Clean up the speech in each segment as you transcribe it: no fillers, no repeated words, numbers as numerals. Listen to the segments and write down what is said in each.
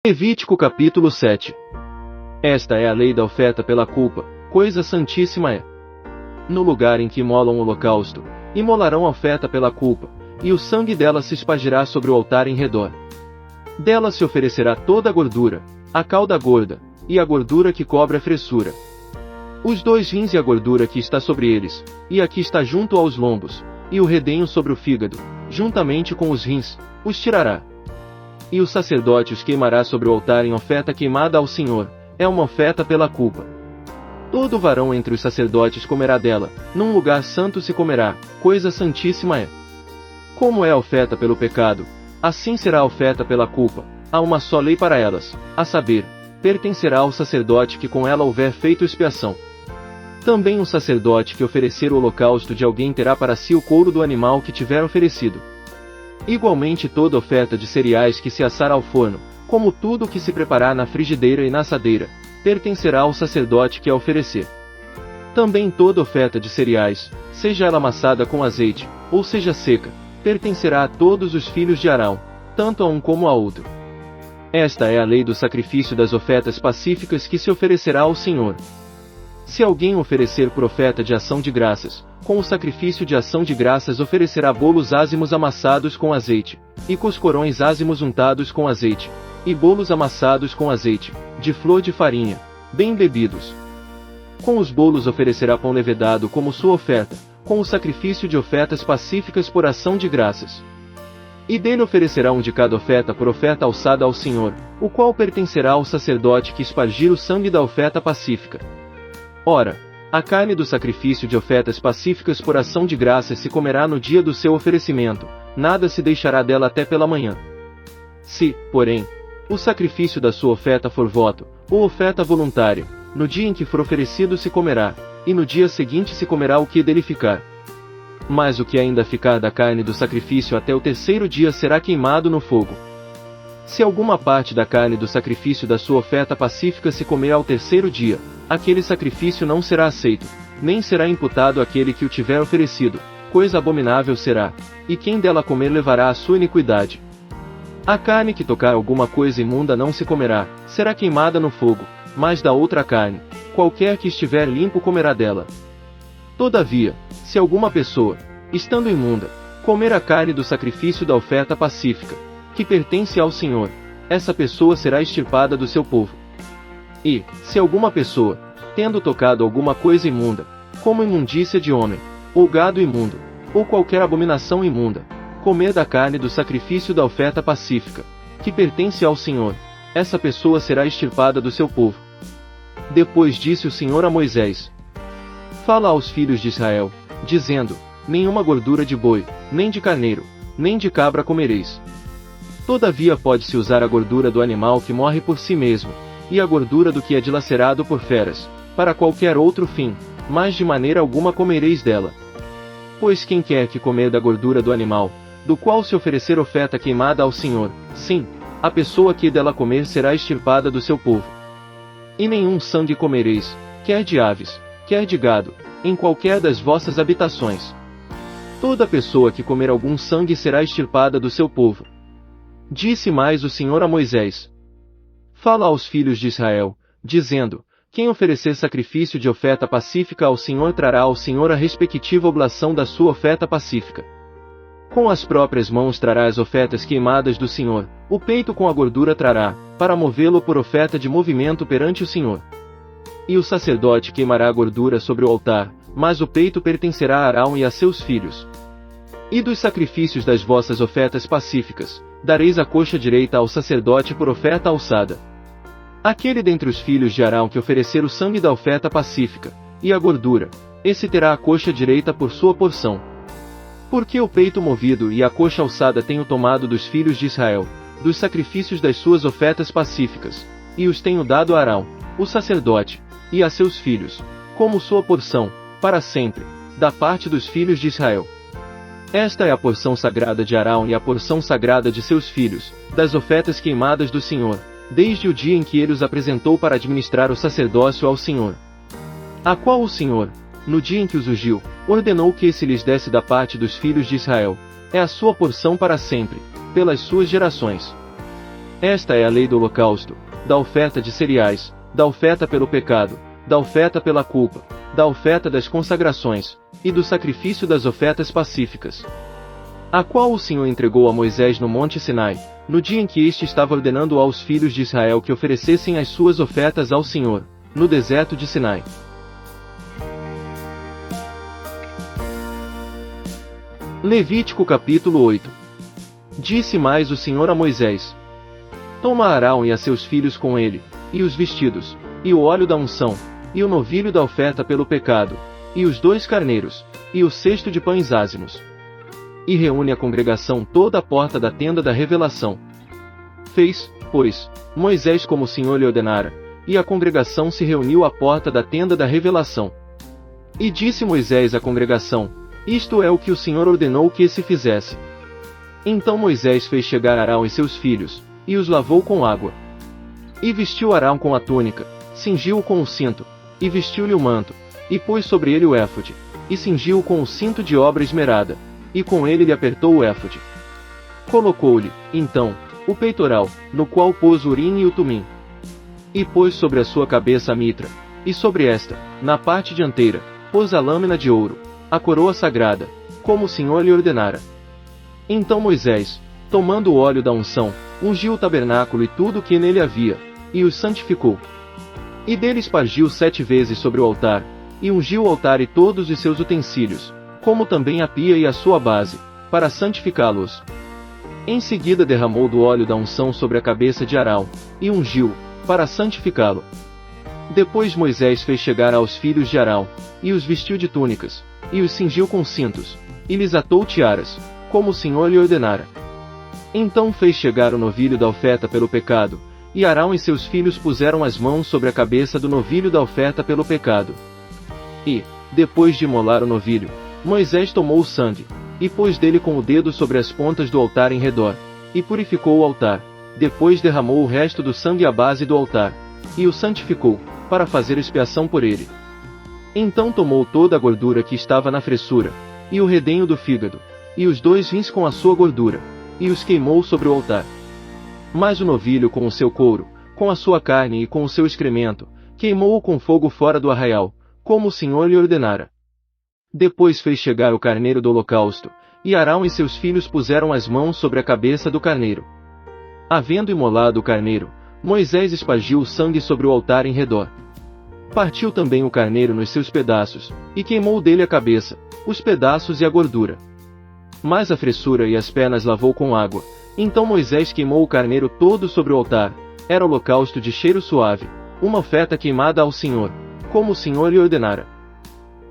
Levítico capítulo 7. Esta é a lei da oferta pela culpa, coisa santíssima é. No lugar em que imolam o holocausto, imolarão a oferta pela culpa, e o sangue dela se espargirá sobre o altar em redor. Dela se oferecerá toda a gordura, a cauda gorda, e a gordura que cobre a fressura. Os 2 rins e a gordura que está sobre eles, e a que está junto aos lombos, e o redenho sobre o fígado, juntamente com os rins, os tirará. E o sacerdote os queimará sobre o altar em oferta queimada ao Senhor, é uma oferta pela culpa. Todo varão entre os sacerdotes comerá dela, num lugar santo se comerá, coisa santíssima é. Como é a oferta pelo pecado, assim será a oferta pela culpa, há uma só lei para elas, a saber, pertencerá ao sacerdote que com ela houver feito expiação. Também o sacerdote que oferecer o holocausto de alguém terá para si o couro do animal que tiver oferecido. Igualmente toda oferta de cereais que se assar ao forno, como tudo o que se preparar na frigideira e na assadeira, pertencerá ao sacerdote que a oferecer. Também toda oferta de cereais, seja ela amassada com azeite, ou seja seca, pertencerá a todos os filhos de Arão, tanto a um como a outro. Esta é a lei do sacrifício das ofertas pacíficas que se oferecerá ao Senhor. Se alguém oferecer por oferta de ação de graças, com o sacrifício de ação de graças oferecerá bolos ázimos amassados com azeite, e coscorões ázimos untados com azeite, e bolos amassados com azeite, de flor de farinha, bem bebidos. Com os bolos oferecerá pão levedado como sua oferta, com o sacrifício de ofertas pacíficas por ação de graças. E dele oferecerá um de cada oferta por oferta alçada ao Senhor, o qual pertencerá ao sacerdote que espargir o sangue da oferta pacífica. Ora, a carne do sacrifício de ofertas pacíficas por ação de graças se comerá no dia do seu oferecimento, nada se deixará dela até pela manhã. Se, porém, o sacrifício da sua oferta for voto, ou oferta voluntária, no dia em que for oferecido se comerá, e no dia seguinte se comerá o que dele ficar. Mas o que ainda ficar da carne do sacrifício até o 3º dia será queimado no fogo. Se alguma parte da carne do sacrifício da sua oferta pacífica se comer ao 3º dia, aquele sacrifício não será aceito, nem será imputado àquele que o tiver oferecido, coisa abominável será, e quem dela comer levará a sua iniquidade. A carne que tocar alguma coisa imunda não se comerá, será queimada no fogo, mas da outra carne, qualquer que estiver limpo comerá dela. Todavia, se alguma pessoa, estando imunda, comer a carne do sacrifício da oferta pacífica, que pertence ao Senhor, essa pessoa será extirpada do seu povo. E, se alguma pessoa, tendo tocado alguma coisa imunda, como imundícia de homem, ou gado imundo, ou qualquer abominação imunda, comer da carne do sacrifício da oferta pacífica, que pertence ao Senhor, essa pessoa será extirpada do seu povo. Depois disse o Senhor a Moisés: Fala aos filhos de Israel, dizendo: Nenhuma gordura de boi, nem de carneiro, nem de cabra comereis. Todavia pode-se usar a gordura do animal que morre por si mesmo, e a gordura do que é dilacerado por feras, para qualquer outro fim, mas de maneira alguma comereis dela. Pois quem quer que comer da gordura do animal, do qual se oferecer oferta queimada ao Senhor, sim, a pessoa que dela comer será extirpada do seu povo. E nenhum sangue comereis, quer de aves, quer de gado, em qualquer das vossas habitações. Toda pessoa que comer algum sangue será extirpada do seu povo. Disse mais o Senhor a Moisés: Fala aos filhos de Israel, dizendo: Quem oferecer sacrifício de oferta pacífica ao Senhor trará ao Senhor a respectiva oblação da sua oferta pacífica. Com as próprias mãos trará as ofertas queimadas do Senhor, o peito com a gordura trará, para movê-lo por oferta de movimento perante o Senhor. E o sacerdote queimará a gordura sobre o altar, mas o peito pertencerá a Arão e a seus filhos. E dos sacrifícios das vossas ofertas pacíficas, dareis a coxa direita ao sacerdote por oferta alçada. Aquele dentre os filhos de Arão que oferecer o sangue da oferta pacífica, e a gordura, esse terá a coxa direita por sua porção. Porque o peito movido e a coxa alçada tenho tomado dos filhos de Israel, dos sacrifícios das suas ofertas pacíficas, e os tenho dado a Arão, o sacerdote, e a seus filhos, como sua porção, para sempre, da parte dos filhos de Israel. Esta é a porção sagrada de Arão e a porção sagrada de seus filhos, das ofertas queimadas do Senhor, desde o dia em que ele os apresentou para administrar o sacerdócio ao Senhor. A qual o Senhor, no dia em que os ungiu, ordenou que esse lhes desse da parte dos filhos de Israel, é a sua porção para sempre, pelas suas gerações. Esta é a lei do holocausto, da oferta de cereais, da oferta pelo pecado, da oferta pela culpa, da oferta das consagrações, e do sacrifício das ofertas pacíficas, a qual o Senhor entregou a Moisés no monte Sinai, no dia em que este estava ordenando aos filhos de Israel que oferecessem as suas ofertas ao Senhor, no deserto de Sinai. Levítico capítulo 8. Disse mais o Senhor a Moisés: Toma Arão e a seus filhos com ele, e os vestidos, e o óleo da unção, e o novilho da oferta pelo pecado, e os 2 carneiros, e o cesto de pães ázimos. E reúne a congregação toda à porta da tenda da revelação. Fez, pois, Moisés como o Senhor lhe ordenara, e a congregação se reuniu à porta da tenda da revelação. E disse Moisés à congregação: Isto é o que o Senhor ordenou que se fizesse. Então Moisés fez chegar Arão e seus filhos, e os lavou com água. E vestiu Arão com a túnica, cingiu-o com o cinto, e vestiu-lhe o manto, e pôs sobre ele o éfode, e cingiu-o com o cinto de obra esmerada, e com ele lhe apertou o éfode. Colocou-lhe, então, o peitoral, no qual pôs o urim e o tumim. E pôs sobre a sua cabeça a mitra, e sobre esta, na parte dianteira, pôs a lâmina de ouro, a coroa sagrada, como o Senhor lhe ordenara. Então Moisés, tomando o óleo da unção, ungiu o tabernáculo e tudo o que nele havia, e os santificou. E dele espargiu 7 vezes sobre o altar, e ungiu o altar e todos os seus utensílios, como também a pia e a sua base, para santificá-los. Em seguida derramou do óleo da unção sobre a cabeça de Arão, e ungiu, para santificá-lo. Depois Moisés fez chegar aos filhos de Arão, e os vestiu de túnicas, e os cingiu com cintos, e lhes atou tiaras, como o Senhor lhe ordenara. Então fez chegar o novilho da oferta pelo pecado, e Arão e seus filhos puseram as mãos sobre a cabeça do novilho da oferta pelo pecado. E, depois de imolar o novilho, Moisés tomou o sangue, e pôs dele com o dedo sobre as pontas do altar em redor, e purificou o altar. Depois derramou o resto do sangue à base do altar, e o santificou, para fazer expiação por ele. Então tomou toda a gordura que estava na fressura, e o redenho do fígado, e os 2 rins com a sua gordura, e os queimou sobre o altar. Mas o novilho com o seu couro, com a sua carne e com o seu excremento, queimou-o com fogo fora do arraial, como o Senhor lhe ordenara. Depois fez chegar o carneiro do holocausto, e Arão e seus filhos puseram as mãos sobre a cabeça do carneiro. Havendo imolado o carneiro, Moisés espargiu o sangue sobre o altar em redor. Partiu também o carneiro nos seus pedaços, e queimou dele a cabeça, os pedaços e a gordura. Mas a fressura e as pernas lavou com água. Então Moisés queimou o carneiro todo sobre o altar. Era holocausto de cheiro suave, uma oferta queimada ao Senhor, como o Senhor lhe ordenara.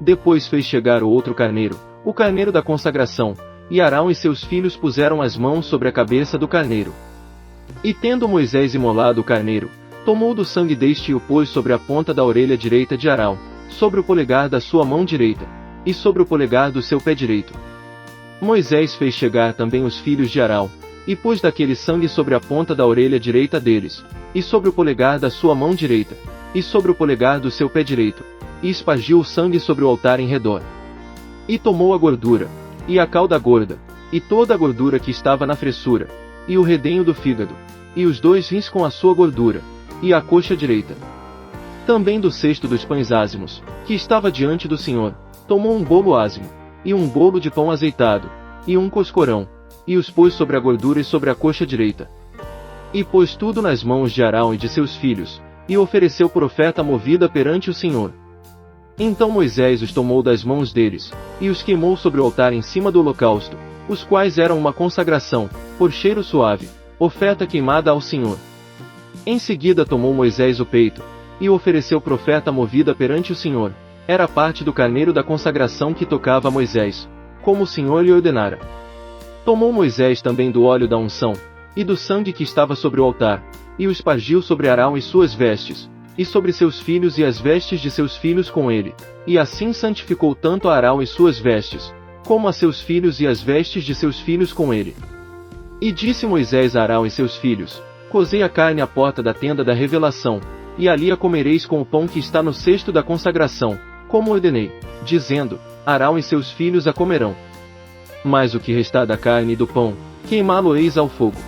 Depois fez chegar o outro carneiro, o carneiro da consagração, e Arão e seus filhos puseram as mãos sobre a cabeça do carneiro. E tendo Moisés imolado o carneiro, tomou do sangue deste e o pôs sobre a ponta da orelha direita de Arão, sobre o polegar da sua mão direita, e sobre o polegar do seu pé direito. Moisés fez chegar também os filhos de Arão, e pôs daquele sangue sobre a ponta da orelha direita deles, e sobre o polegar da sua mão direita, e sobre o polegar do seu pé direito, e espargiu o sangue sobre o altar em redor. E tomou a gordura, e a cauda gorda, e toda a gordura que estava na fressura, e o redenho do fígado, e os 2 rins com a sua gordura, e a coxa direita. Também do cesto dos pães ázimos, que estava diante do Senhor, tomou um bolo ázimo, e um bolo de pão azeitado, e um coscorão, e os pôs sobre a gordura e sobre a coxa direita. E pôs tudo nas mãos de Arão e de seus filhos, e ofereceu por oferta movida perante o Senhor. Então Moisés os tomou das mãos deles, e os queimou sobre o altar em cima do holocausto, os quais eram uma consagração, por cheiro suave, oferta queimada ao Senhor. Em seguida tomou Moisés o peito, e o ofereceu por oferta movida perante o Senhor. Era parte do carneiro da consagração que tocava a Moisés, como o Senhor lhe ordenara. Tomou Moisés também do óleo da unção, e do sangue que estava sobre o altar, e o espargiu sobre Arão e suas vestes, e sobre seus filhos e as vestes de seus filhos com ele, e assim santificou tanto a Arão e suas vestes, como a seus filhos e as vestes de seus filhos com ele. E disse Moisés a Arão e seus filhos: Cozei a carne à porta da tenda da revelação, e ali a comereis com o pão que está no cesto da consagração, como ordenei, dizendo: Arão e seus filhos a comerão. Mas o que restar da carne e do pão, queimá-lo-eis ao fogo.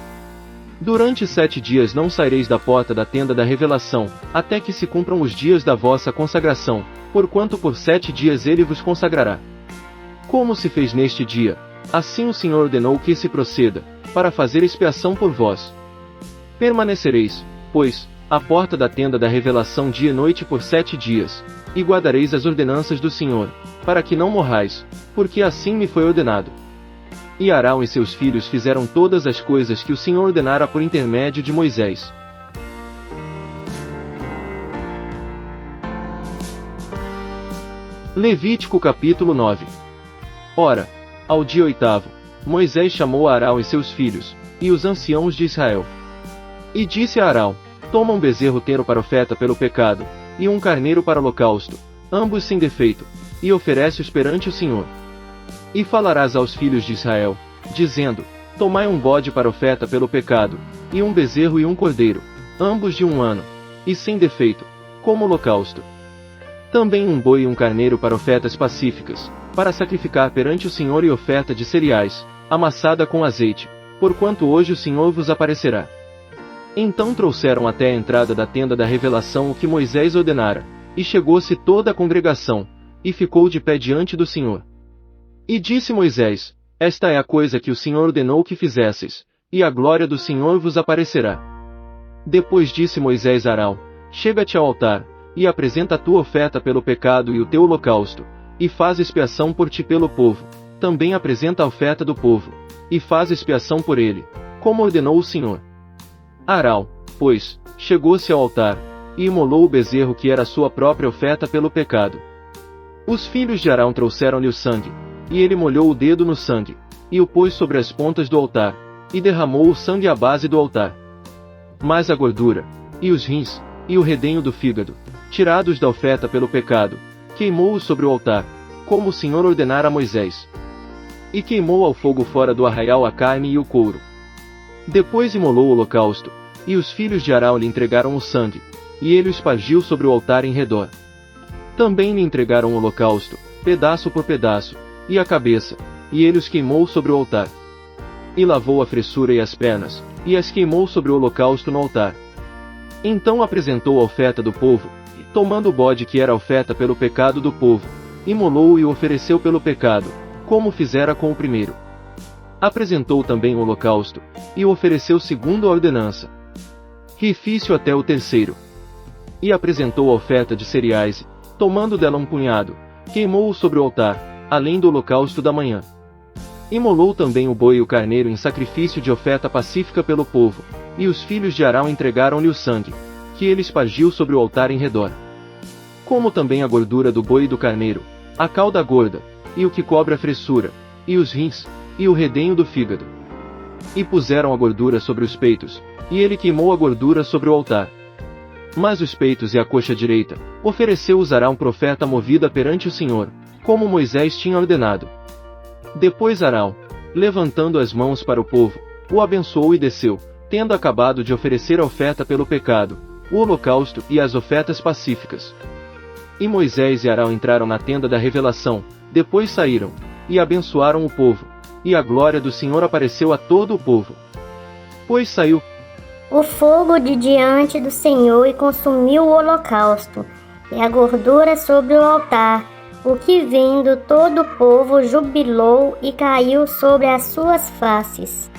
Durante 7 dias não saireis da porta da tenda da revelação, até que se cumpram os dias da vossa consagração, porquanto por 7 dias ele vos consagrará. Como se fez neste dia, assim o Senhor ordenou que se proceda, para fazer expiação por vós. Permanecereis, pois, à porta da tenda da revelação dia e noite por 7 dias, e guardareis as ordenanças do Senhor, para que não morrais, porque assim me foi ordenado. E Arão e seus filhos fizeram todas as coisas que o Senhor ordenara por intermédio de Moisés. Levítico capítulo 9. Ora, ao dia 8º, Moisés chamou Arão e seus filhos, e os anciãos de Israel. E disse a Arão: Toma um bezerro tendo para oferta pelo pecado, e um carneiro para holocausto, ambos sem defeito, e oferece-os perante o Senhor. E falarás aos filhos de Israel, dizendo: Tomai um bode para oferta pelo pecado, e um bezerro e um cordeiro, ambos de 1 ano, e sem defeito, como holocausto. Também um boi e um carneiro para ofertas pacíficas, para sacrificar perante o Senhor e oferta de cereais, amassada com azeite, porquanto hoje o Senhor vos aparecerá. Então trouxeram até a entrada da tenda da revelação o que Moisés ordenara, e chegou-se toda a congregação, e ficou de pé diante do Senhor. E disse Moisés: Esta é a coisa que o Senhor ordenou que fizesseis, e a glória do Senhor vos aparecerá. Depois disse Moisés a Arão: Chega-te ao altar, e apresenta a tua oferta pelo pecado e o teu holocausto, e faz expiação por ti pelo povo. Também apresenta a oferta do povo, e faz expiação por ele, como ordenou o Senhor. Arão, pois, chegou-se ao altar, e imolou o bezerro que era a sua própria oferta pelo pecado. Os filhos de Arão trouxeram-lhe o sangue, e ele molhou o dedo no sangue, e o pôs sobre as pontas do altar, e derramou o sangue à base do altar. Mas a gordura, e os rins, e o redenho do fígado, tirados da oferta pelo pecado, queimou-os sobre o altar, como o Senhor ordenara a Moisés. E queimou ao fogo fora do arraial a carne e o couro. Depois imolou o holocausto, e os filhos de Arão lhe entregaram o sangue, e ele o espargiu sobre o altar em redor. Também lhe entregaram o holocausto, pedaço por pedaço, e a cabeça, e ele os queimou sobre o altar. E lavou a fressura e as pernas, e as queimou sobre o holocausto no altar. Então apresentou a oferta do povo, e tomando o bode que era a oferta pelo pecado do povo, imolou-o e o ofereceu pelo pecado, como fizera com o primeiro. Apresentou também o holocausto, e o ofereceu segundo a ordenança. Rifício até o terceiro. E apresentou a oferta de cereais, e, tomando dela um punhado, queimou-o sobre o altar, além do holocausto da manhã. Imolou também o boi e o carneiro em sacrifício de oferta pacífica pelo povo, e os filhos de Arão entregaram-lhe o sangue, que ele espargiu sobre o altar em redor. Como também a gordura do boi e do carneiro, a cauda gorda, e o que cobre a fressura, e os rins, e o redenho do fígado. E puseram a gordura sobre os peitos, e ele queimou a gordura sobre o altar. Mas os peitos e a coxa direita, ofereceu-os Arão profeta movida perante o Senhor, como Moisés tinha ordenado. Depois Arão, levantando as mãos para o povo, o abençoou e desceu, tendo acabado de oferecer a oferta pelo pecado, o holocausto e as ofertas pacíficas. E Moisés e Arão entraram na tenda da revelação, depois saíram, e abençoaram o povo, e a glória do Senhor apareceu a todo o povo. Pois saiu o fogo de diante do Senhor e consumiu o holocausto, e a gordura sobre o altar, o que vendo todo o povo jubilou e caiu sobre as suas faces.